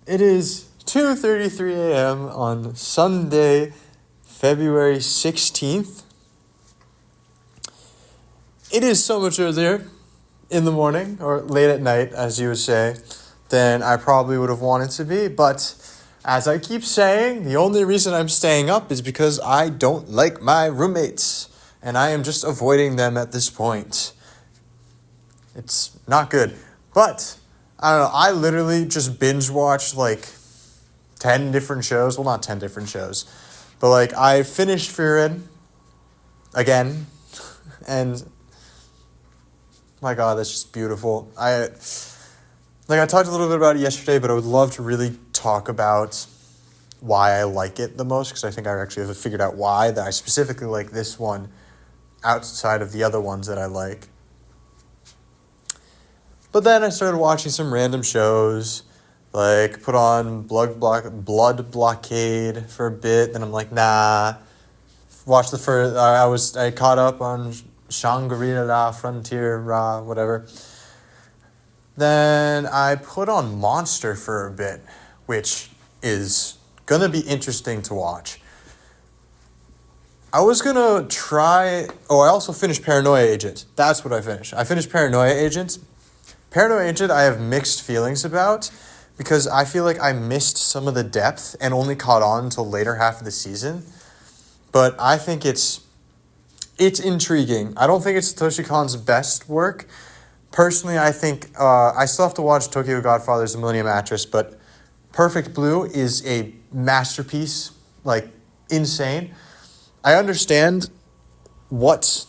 It is 2:33 a.m. on Sunday, February 16th. It is so much earlier in the morning, or late at night, as you would say, than I probably would have wanted to be. But as I keep saying, the only reason I'm staying up is because I don't like my roommates, and I am just avoiding them at this point. It's not good. But I don't know, I literally just binge watched 10 different shows. Well, not 10 different shows. But I finished Frieren again. And my God, that's just beautiful. I talked a little bit about it yesterday, but I would love to really talk about why I like it the most, because I think I actually have figured out why that I specifically like this one outside of the other ones that I like. But then I started watching some random shows, put on Blood Blockade for a bit. Then I'm like, nah. Watched the first. I caught up on Shangri-La Frontier, whatever. Then I put on Monster for a bit, which is gonna be interesting to watch. I was gonna try. Oh, I also finished Paranoia Agent. That's what I finished. I finished Paranoia Agent. Paranoia Agent, I have mixed feelings about because I feel like I missed some of the depth and only caught on until later half of the season. But I think it's intriguing. I don't think it's Satoshi Kon's best work. Personally, I think I still have to watch Tokyo Godfather's The Millennium Actress, but Perfect Blue is a masterpiece, insane. I understand what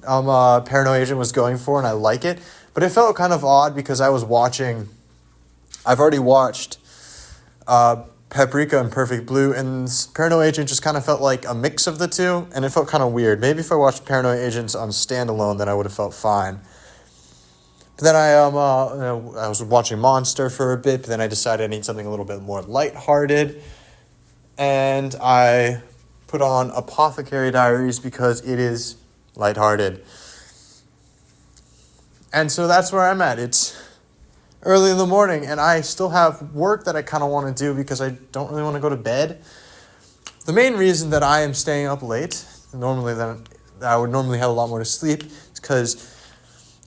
Paranoia Agent was going for, and I like it. But it felt kind of odd because I've already watched Paprika and Perfect Blue, and Paranoia Agent just kind of felt like a mix of the two, and it felt kind of weird. Maybe if I watched Paranoia Agents on standalone, then I would have felt fine. But then I was watching Monster for a bit, but then I decided I need something a little bit more lighthearted, and I put on Apothecary Diaries because it is lighthearted. And so that's where I'm at. It's early in the morning, and I still have work that I kind of want to do because I don't really want to go to bed. The main reason that I am staying up late, I would normally have a lot more to sleep, is because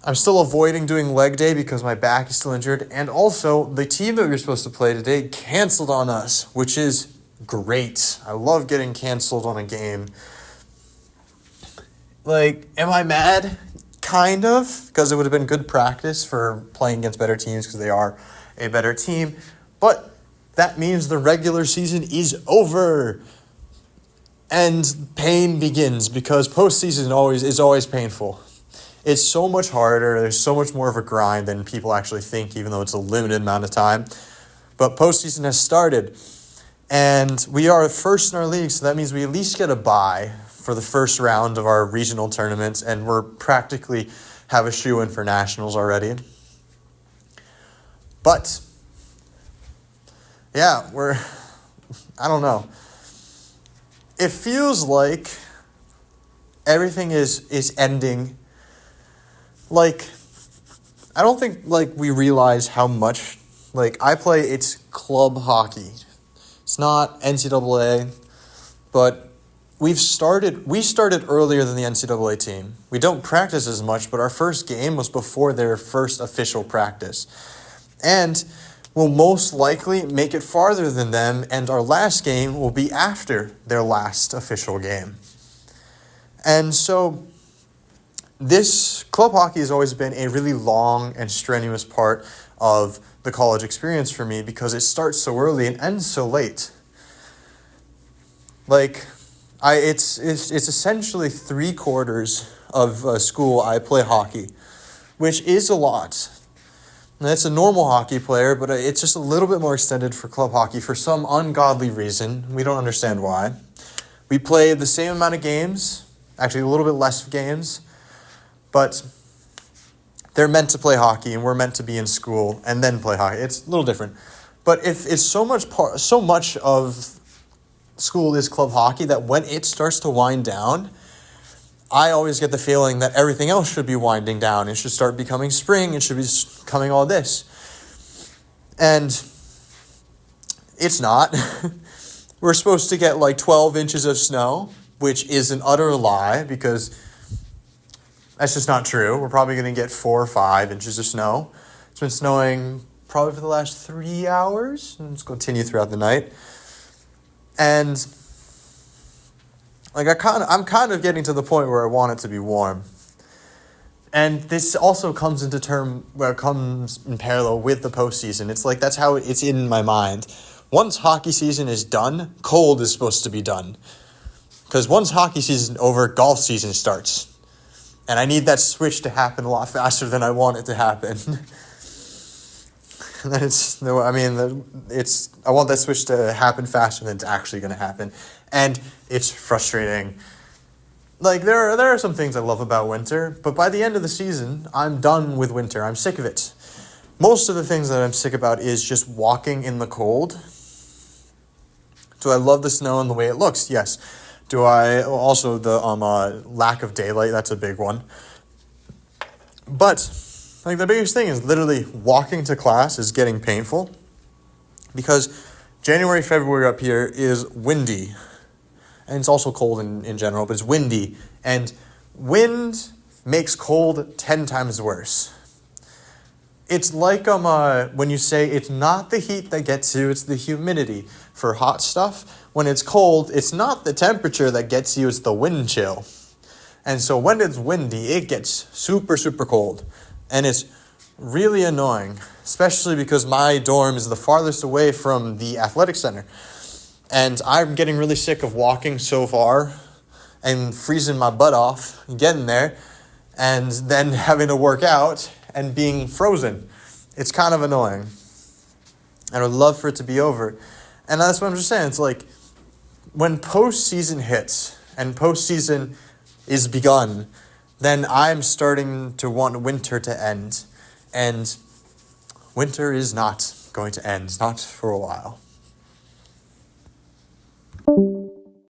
I'm still avoiding doing leg day because my back is still injured. And also, the team that we were supposed to play today canceled on us, which is great. I love getting canceled on a game. Am I mad? Kind of, because it would have been good practice for playing against better teams because they are a better team. But that means the regular season is over. And pain begins because postseason is always painful. It's so much harder. There's so much more of a grind than people actually think, even though it's a limited amount of time. But postseason has started. And we are first in our league, so that means we at least get a bye for the first round of our regional tournaments, and we're practically have a shoe-in for nationals already. But, yeah, I don't know. It feels like everything is ending. I don't think, we realize how much, it's club hockey. It's not NCAA, but we started earlier than the NCAA team. We don't practice as much, but our first game was before their first official practice. And we'll most likely make it farther than them, and our last game will be after their last official game. And so this club hockey has always been a really long and strenuous part of the college experience for me because it starts so early and ends so late. It's essentially 3/4 of school I play hockey, which is a lot. And that's a normal hockey player, but it's just a little bit more extended for club hockey for some ungodly reason. We don't understand why. We play the same amount of games, actually a little bit less games, but they're meant to play hockey and we're meant to be in school and then play hockey. It's a little different. But if it's so much of school is club hockey that when it starts to wind down, I always get the feeling that everything else should be winding down. It should start becoming spring. It should be coming all this. And It's not. We're supposed to get like 12 inches of snow, which is an utter lie because that's just not true. We're probably going to get 4 or 5 inches of snow. It's been snowing probably for the last 3 hours, and it's continue throughout the night. And like I'm kind of getting to the point where I want it to be warm. And this also comes into where it comes in parallel with the postseason. It's like that's how it's in my mind. Once hockey season is done, cold is supposed to be done. Because once hockey season over, golf season starts. And I need that switch to happen a lot faster than I want it to happen. And then I want that switch to happen faster than it's actually going to happen. And it's frustrating. Like, there are some things I love about winter, but by the end of the season, I'm done with winter. I'm sick of it. Most of the things that I'm sick about is just walking in the cold. Do I love the snow and the way it looks? Yes. Do I also the lack of daylight? That's a big one. But like the biggest thing is literally walking to class is getting painful because January, February up here is windy, and it's also cold in general. But it's windy, and wind makes cold 10 times worse. It's like when you say it's not the heat that gets you, it's the humidity. For hot stuff, when it's cold, it's not the temperature that gets you, it's the wind chill. And so when it's windy, it gets super, super cold. And it's really annoying, especially because my dorm is the farthest away from the athletic center. And I'm getting really sick of walking so far and freezing my butt off, getting there, and then having to work out and being frozen. It's kind of annoying. And I'd love for it to be over. And that's what I'm just saying. It's like when postseason hits and postseason is begun, then I'm starting to want winter to end. And winter is not going to end, not for a while.